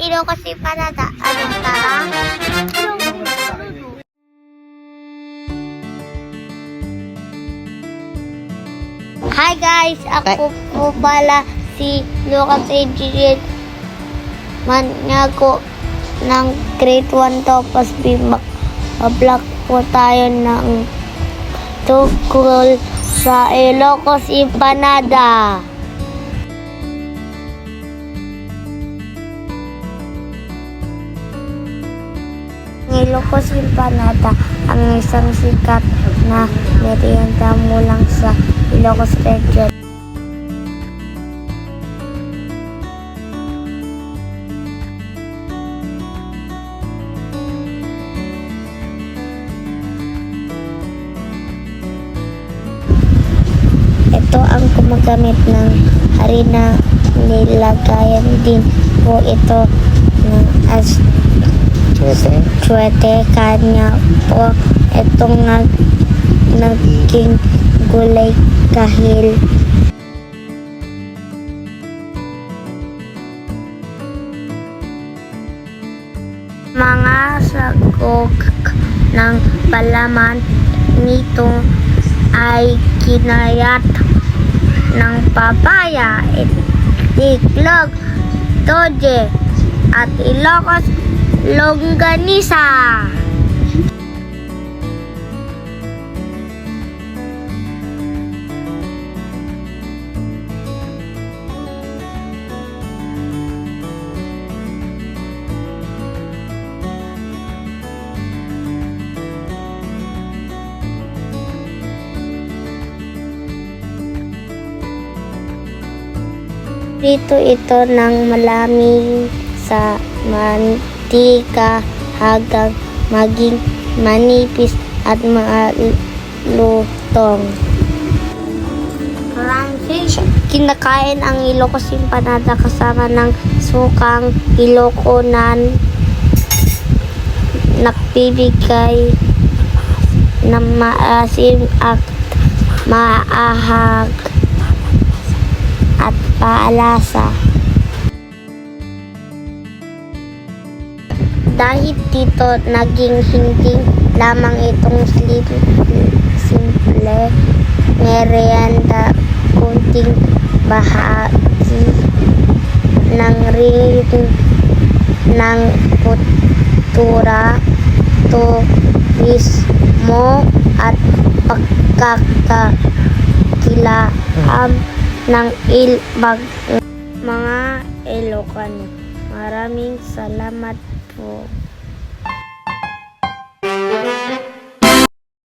Ilocos Empanada. Ano, tara? Hi guys! Ako po pala si Lucas Adrian Maniago ng grade 1 Topas Bimak. Vlog po tayo ng tungkol sa Ilocos Empanada. Ilocos Empanada ang isang sikat na merienda mula sa Ilocos Region. Ito ang gumagamit ng harina, nilagayan din po ito ng chwete, kanya po itong naging gulay kahil mga sagok ng palaman nito ay kinayat ng papaya, itlog, toge at Ilocos longganisa. Dito ito ng malamig sa mantika hanggang maging manipis at malutong. Kinakain ang Ilocos Empanada kasama ng sukang Iloconan, nagbibigay ng maasim at maahag at paalasa. Dahil dito, naging hindi lamang itong simple merienda, kunting bahagi ng rin ng kultura, turismo at pagkakakilanlan ng mga Ilocano. Maraming salamat po.